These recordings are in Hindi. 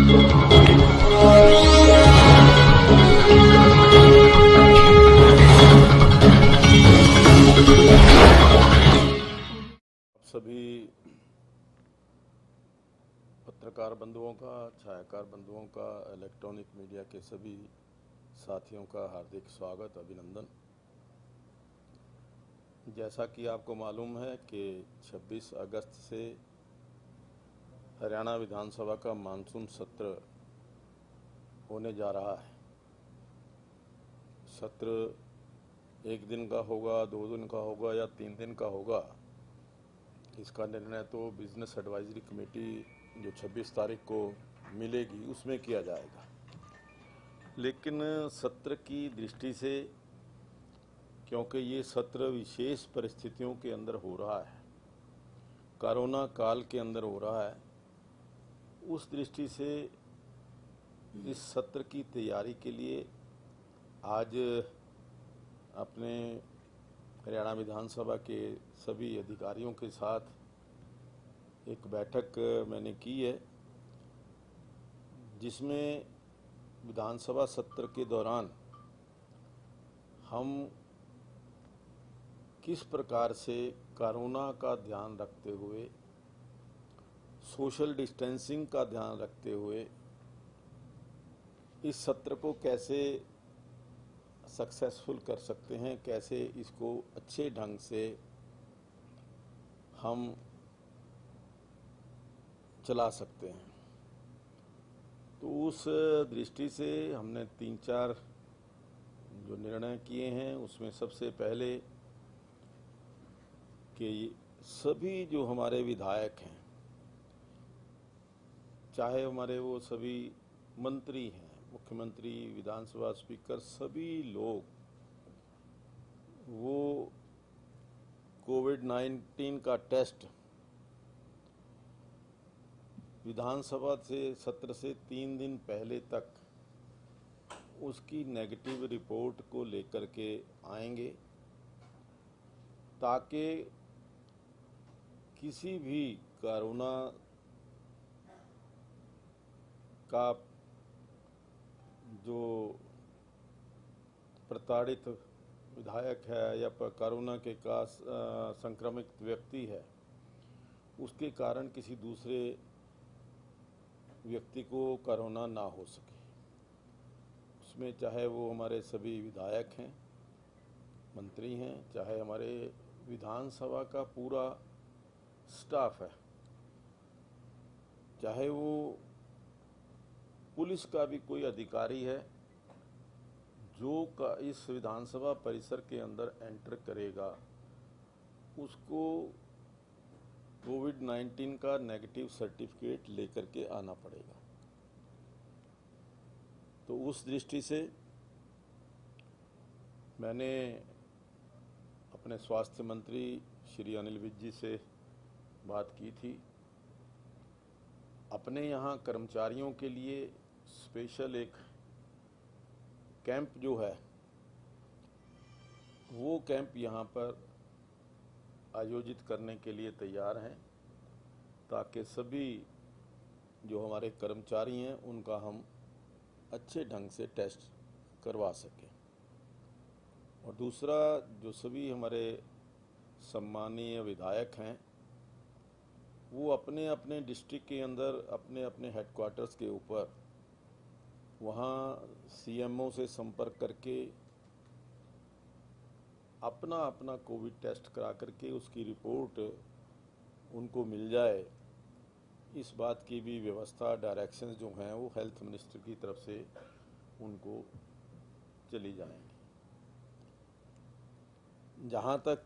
सभी पत्रकार बंधुओं का, छायाकार बंधुओं का, इलेक्ट्रॉनिक मीडिया के सभी साथियों का हार्दिक स्वागत, अभिनंदन। जैसा कि आपको मालूम है कि 26 अगस्त से हरियाणा विधानसभा का मानसून सत्र होने जा रहा है। सत्र 1 दिन का होगा, 2 दिन का होगा या 3 दिन का होगा, इसका निर्णय तो बिजनेस एडवाइजरी कमेटी जो 26 तारीख को मिलेगी उसमें किया जाएगा। लेकिन सत्र की दृष्टि से, क्योंकि ये सत्र विशेष परिस्थितियों के अंदर हो रहा है, कोरोना काल के अंदर हो रहा है, उस दृष्टि से इस सत्र की तैयारी के लिए आज अपने हरियाणा विधानसभा के सभी अधिकारियों के साथ एक बैठक मैंने की है, जिसमें विधानसभा सत्र के दौरान हम किस प्रकार से कोरोना का ध्यान रखते हुए, सोशल डिस्टेंसिंग का ध्यान रखते हुए इस सत्र को कैसे सक्सेसफुल कर सकते हैं, कैसे इसको अच्छे ढंग से हम चला सकते हैं। तो उस दृष्टि से हमने 3-4 जो निर्णय किए हैं, उसमें सबसे पहले कि सभी जो हमारे विधायक हैं, चाहे हमारे वो सभी मंत्री हैं, मुख्यमंत्री, विधानसभा स्पीकर, सभी लोग वो कोविड-19 का टेस्ट विधानसभा से सत्र से 3 दिन पहले तक उसकी नेगेटिव रिपोर्ट को लेकर के आएंगे, ताकि किसी भी कोरोना का जो प्रताड़ित विधायक है या कोरोना के का संक्रमित व्यक्ति है, उसके कारण किसी दूसरे व्यक्ति को कोरोना ना हो सके। उसमें चाहे वो हमारे सभी विधायक हैं, मंत्री हैं, चाहे हमारे विधानसभा का पूरा स्टाफ है, चाहे वो पुलिस का भी कोई अधिकारी है जो इस विधानसभा परिसर के अंदर एंटर करेगा, उसको कोविड-19 का नेगेटिव सर्टिफिकेट लेकर के आना पड़ेगा। तो उस दृष्टि से मैंने अपने स्वास्थ्य मंत्री श्री अनिल विज जी से बात की थी। अपने यहाँ कर्मचारियों के लिए स्पेशल एक कैंप जो है, वो कैंप यहाँ पर आयोजित करने के लिए तैयार हैं, ताकि सभी जो हमारे कर्मचारी हैं उनका हम अच्छे ढंग से टेस्ट करवा सकें। और दूसरा, जो सभी हमारे सम्मानीय विधायक हैं, वो अपने अपने डिस्ट्रिक्ट के अंदर अपने अपने हेडक्वार्टर्स के ऊपर वहाँ सीएमओ से संपर्क करके अपना अपना कोविड टेस्ट करा करके उसकी रिपोर्ट उनको मिल जाए, इस बात की भी व्यवस्था, डायरेक्शंस जो हैं वो हेल्थ मिनिस्टर की तरफ से उनको चली जाएंगी। जहाँ तक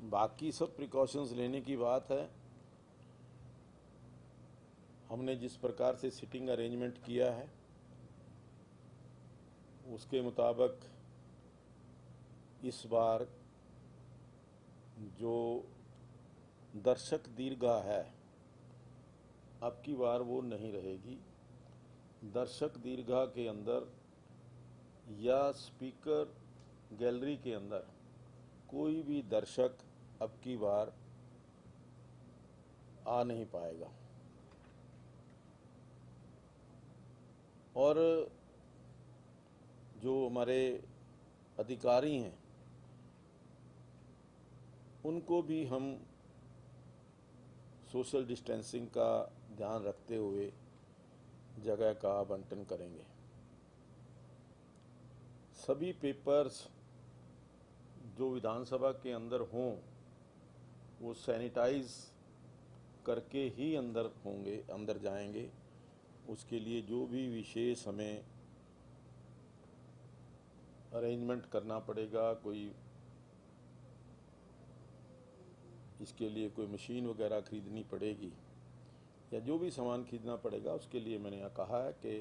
बाकी सब प्रिकॉशंस लेने की बात है, हमने जिस प्रकार से सिटिंग अरेंजमेंट किया है उसके मुताबिक इस बार जो दर्शक दीर्घा है, अब की बार वो नहीं रहेगी। दर्शक दीर्घा के अंदर या स्पीकर गैलरी के अंदर कोई भी दर्शक अब की बार आ नहीं पाएगा। और जो हमारे अधिकारी हैं उनको भी हम सोशल डिस्टेंसिंग का ध्यान रखते हुए जगह का आवंटन करेंगे। सभी पेपर्स जो विधानसभा के अंदर हों वो सैनिटाइज करके ही अंदर जाएंगे। उसके लिए जो भी विशेष हमें अरेंजमेंट करना पड़ेगा, कोई इसके लिए कोई मशीन वगैरह खरीदनी पड़ेगी या जो भी सामान खरीदना पड़ेगा, उसके लिए मैंने यहाँ कहा है कि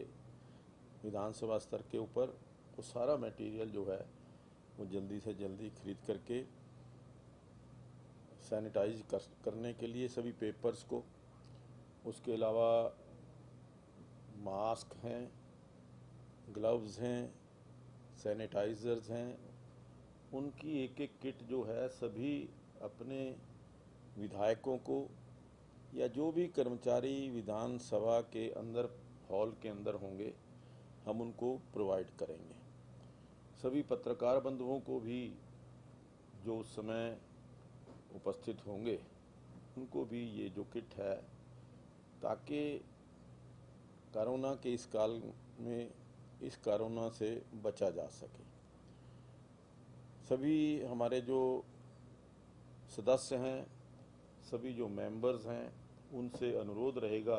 विधानसभा स्तर के ऊपर वो सारा मटेरियल जो है वो जल्दी से जल्दी खरीद करके सैनिटाइज करने के लिए सभी पेपर्स को, उसके अलावा मास्क हैं, ग्लव्स हैं, सैनिटाइजर्स हैं, उनकी एक एक किट जो है सभी अपने विधायकों को या जो भी कर्मचारी विधानसभा के अंदर हॉल के अंदर होंगे हम उनको प्रोवाइड करेंगे। सभी पत्रकार बंधुओं को भी जो उस समय उपस्थित होंगे उनको भी ये जो किट है, ताकि कोरोना के इस काल में इस कोरोना से बचा जा सके। सभी हमारे जो सदस्य हैं, सभी जो मेंबर्स हैं, उनसे अनुरोध रहेगा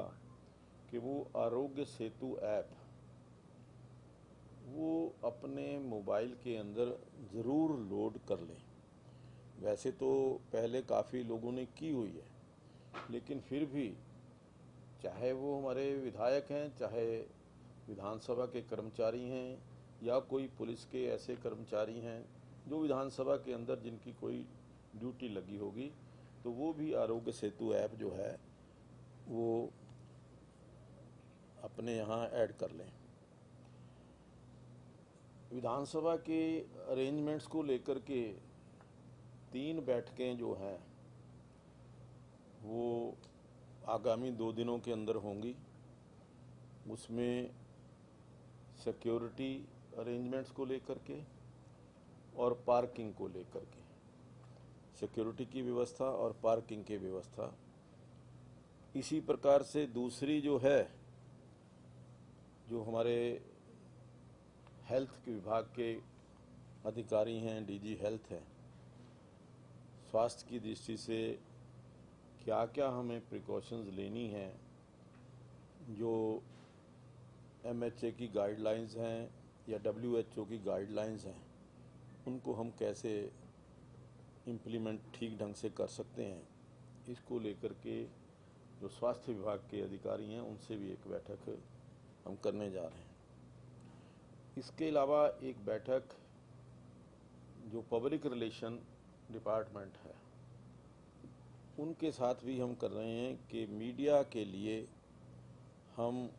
कि वो आरोग्य सेतु ऐप वो अपने मोबाइल के अंदर ज़रूर लोड कर लें। वैसे तो पहले काफ़ी लोगों ने की हुई है, लेकिन फिर भी चाहे वो हमारे विधायक हैं, चाहे विधानसभा के कर्मचारी हैं या कोई पुलिस के ऐसे कर्मचारी हैं जो विधानसभा के अंदर जिनकी कोई ड्यूटी लगी होगी, तो वो भी आरोग्य सेतु ऐप जो है वो अपने यहाँ ऐड कर लें। विधानसभा के अरेंजमेंट्स को लेकर के 3 बैठकें जो हैं वो आगामी 2 दिनों के अंदर होंगी। उसमें सिक्योरिटी अरेंजमेंट्स को लेकर के और पार्किंग को लेकर के, सिक्योरिटी की व्यवस्था और पार्किंग की व्यवस्था। इसी प्रकार से दूसरी जो है, जो हमारे हेल्थ के विभाग के अधिकारी हैं, डीजी हेल्थ है, स्वास्थ्य की दृष्टि से क्या क्या हमें प्रिकॉशंस लेनी हैं, जो एमएचए की गाइडलाइंस हैं या डब्ल्यूएचओ की गाइडलाइंस हैं, उनको हम कैसे इम्प्लीमेंट ठीक ढंग से कर सकते हैं, इसको लेकर के जो स्वास्थ्य विभाग के अधिकारी हैं उनसे भी एक बैठक हम करने जा रहे हैं। इसके अलावा एक बैठक जो पब्लिक रिलेशन डिपार्टमेंट है उनके साथ भी हम कर रहे हैं कि मीडिया के लिए हम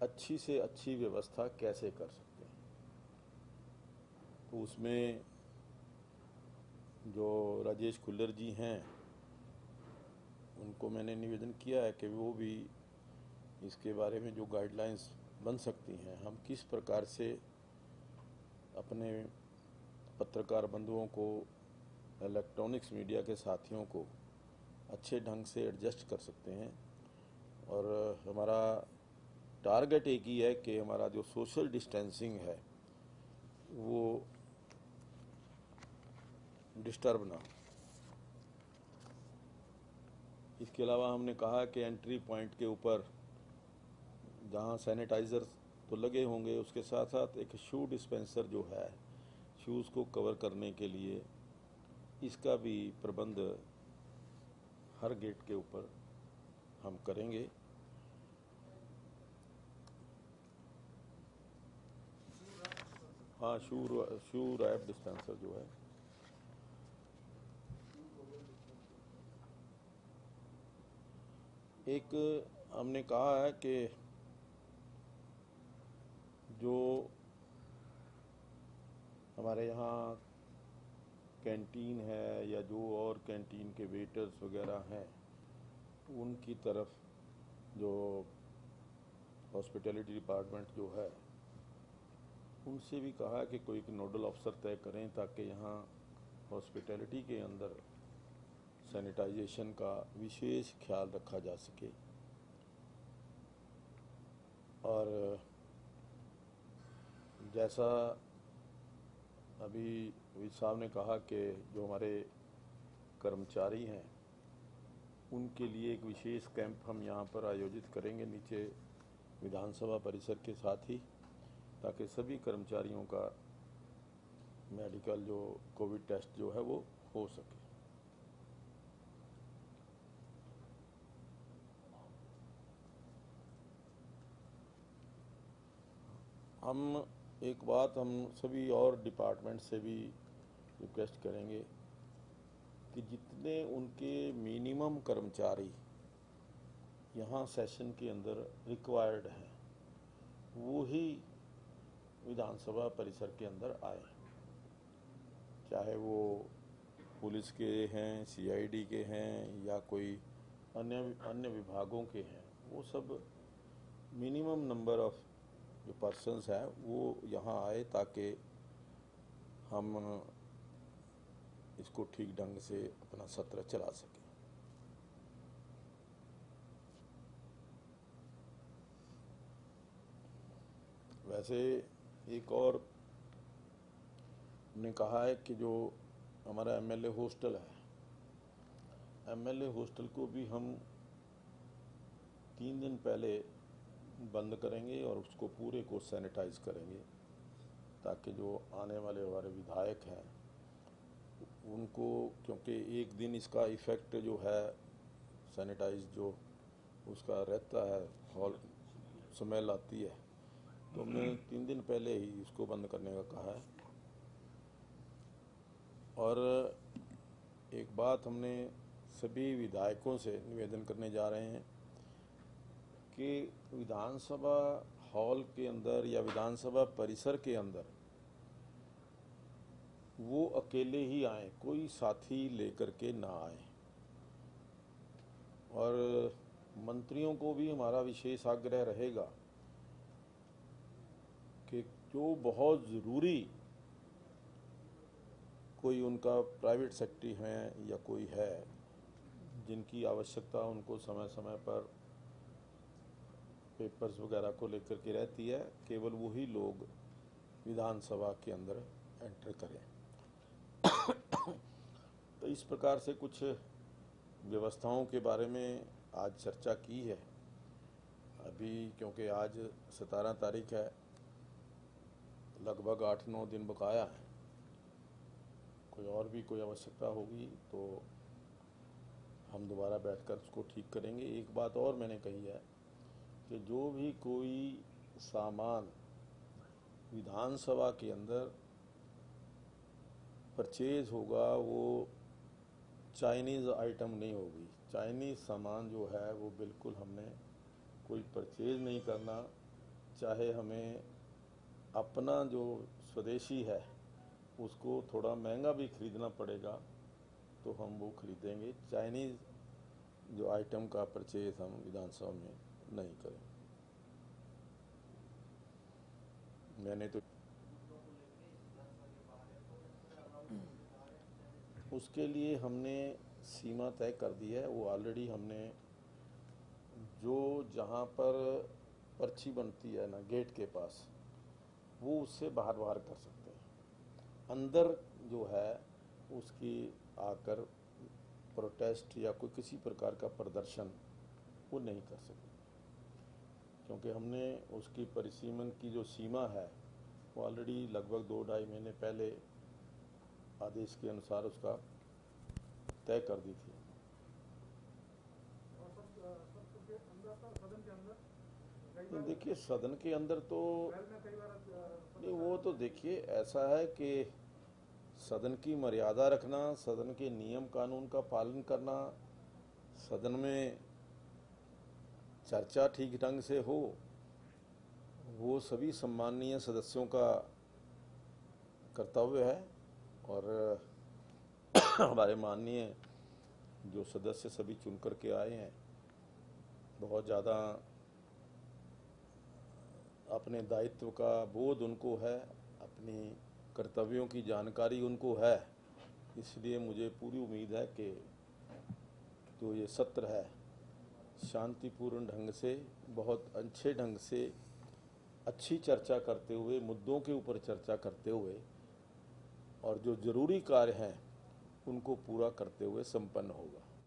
अच्छी से अच्छी व्यवस्था कैसे कर सकते हैं। तो उसमें जो राजेश खुल्लर जी हैं उनको मैंने निवेदन किया है कि वो भी इसके बारे में जो गाइडलाइंस बन सकती हैं, हम किस प्रकार से अपने पत्रकार बंधुओं को, इलेक्ट्रॉनिक्स मीडिया के साथियों को अच्छे ढंग से एडजस्ट कर सकते हैं। और हमारा टारगेट एक ही है कि हमारा जो सोशल डिस्टेंसिंग है वो डिस्टर्ब ना हो। इसके अलावा हमने कहा कि एंट्री पॉइंट के ऊपर जहाँ सैनिटाइज़र तो लगे होंगे, उसके साथ साथ एक शू डिस्पेंसर जो है शूज़ को कवर करने के लिए, इसका भी प्रबंध हर गेट के ऊपर हम करेंगे। हाँ, शू रैप डिस्पेंसर जो है, एक हमने कहा है कि जो हमारे यहाँ कैंटीन है या जो और कैंटीन के वेटर्स वगैरह हैं, उनकी तरफ जो हॉस्पिटैलिटी डिपार्टमेंट जो है उनसे भी कहा कि कोई एक नोडल अफसर तय करें ताकि यहाँ हॉस्पिटैलिटी के अंदर सैनिटाइजेशन का विशेष ख्याल रखा जा सके। और जैसा अभी विज साहब ने कहा कि जो हमारे कर्मचारी हैं उनके लिए एक विशेष कैंप हम यहाँ पर आयोजित करेंगे नीचे विधानसभा परिसर के साथ ही, ताकि सभी कर्मचारियों का मेडिकल जो कोविड टेस्ट जो है वो हो सके। हम एक बात हम सभी और डिपार्टमेंट से भी रिक्वेस्ट करेंगे कि जितने उनके मिनिमम कर्मचारी यहाँ सेशन के अंदर रिक्वायर्ड हैं वो ही विधानसभा परिसर के अंदर आए, चाहे वो पुलिस के हैं, सीआईडी के हैं या कोई अन्य विभागों के हैं। वो सब मिनिमम नंबर ऑफ जो पर्सन्स हैं वो यहाँ आए ताकि हम इसको ठीक ढंग से अपना सत्र चला सकें। वैसे एक और ने कहा है कि जो हमारा एमएलए हॉस्टल है, एमएलए हॉस्टल को भी हम 3 दिन पहले बंद करेंगे और उसको पूरे को सैनिटाइज करेंगे, ताकि जो आने वाले हमारे विधायक हैं उनको, क्योंकि एक दिन इसका इफ़ेक्ट जो है सैनिटाइज जो उसका रहता है, हॉल स्मेल आती है, तो हमने 3 दिन पहले ही इसको बंद करने का कहा है। और एक बात हमने सभी विधायकों से निवेदन करने जा रहे हैं कि विधानसभा हॉल के अंदर या विधानसभा परिसर के अंदर वो अकेले ही आए, कोई साथी लेकर के ना आए। और मंत्रियों को भी हमारा विशेष आग्रह रहेगा कि जो बहुत ज़रूरी कोई उनका प्राइवेट सेक्रेटरी हैं या कोई है जिनकी आवश्यकता उनको समय समय पर पेपर्स वगैरह को लेकर के रहती है, केवल वही लोग विधानसभा के अंदर एंटर करें। तो इस प्रकार से कुछ व्यवस्थाओं के बारे में आज चर्चा की है। अभी क्योंकि आज 17 तारीख है, लगभग 8-9 दिन बकाया है, कोई और भी कोई आवश्यकता होगी तो हम दोबारा बैठकर उसको ठीक करेंगे। एक बात और मैंने कही है कि जो भी कोई सामान विधानसभा के अंदर परचेज होगा वो चाइनीज़ आइटम नहीं होगी। चाइनीज़ सामान जो है वो बिल्कुल हमने कोई परचेज नहीं करना, चाहे हमें अपना जो स्वदेशी है उसको थोड़ा महंगा भी खरीदना पड़ेगा तो हम वो खरीदेंगे। चाइनीज़ जो आइटम का परचेज हम विधानसभा में नहीं करें। मैंने तो उसके लिए हमने सीमा तय कर दी है। वो ऑलरेडी हमने जो जहाँ पर पर्ची बनती है ना गेट के पास, वो उससे बाहर कर सकते हैं। अंदर जो है उसकी आकर प्रोटेस्ट या कोई किसी प्रकार का प्रदर्शन वो नहीं कर सकते, क्योंकि हमने उसकी परिसीमन की जो सीमा है वो ऑलरेडी लगभग 2-2.5 महीने पहले आदेश के अनुसार उसका तय कर दी थी। देखिए सदन के अंदर तो नहीं, वो तो देखिए ऐसा है कि सदन की मर्यादा रखना, सदन के नियम कानून का पालन करना, सदन में चर्चा ठीक ढंग से हो, वो सभी सम्माननीय सदस्यों का कर्तव्य है। और हमारे माननीय जो सदस्य सभी चुन करके आए हैं, बहुत ज़्यादा अपने दायित्व का बोध उनको है, अपनी कर्तव्यों की जानकारी उनको है। इसलिए मुझे पूरी उम्मीद है कि जो ये सत्र है शांतिपूर्ण ढंग से, बहुत अच्छे ढंग से, अच्छी चर्चा करते हुए, मुद्दों के ऊपर चर्चा करते हुए और जो जरूरी कार्य हैं उनको पूरा करते हुए संपन्न होगा।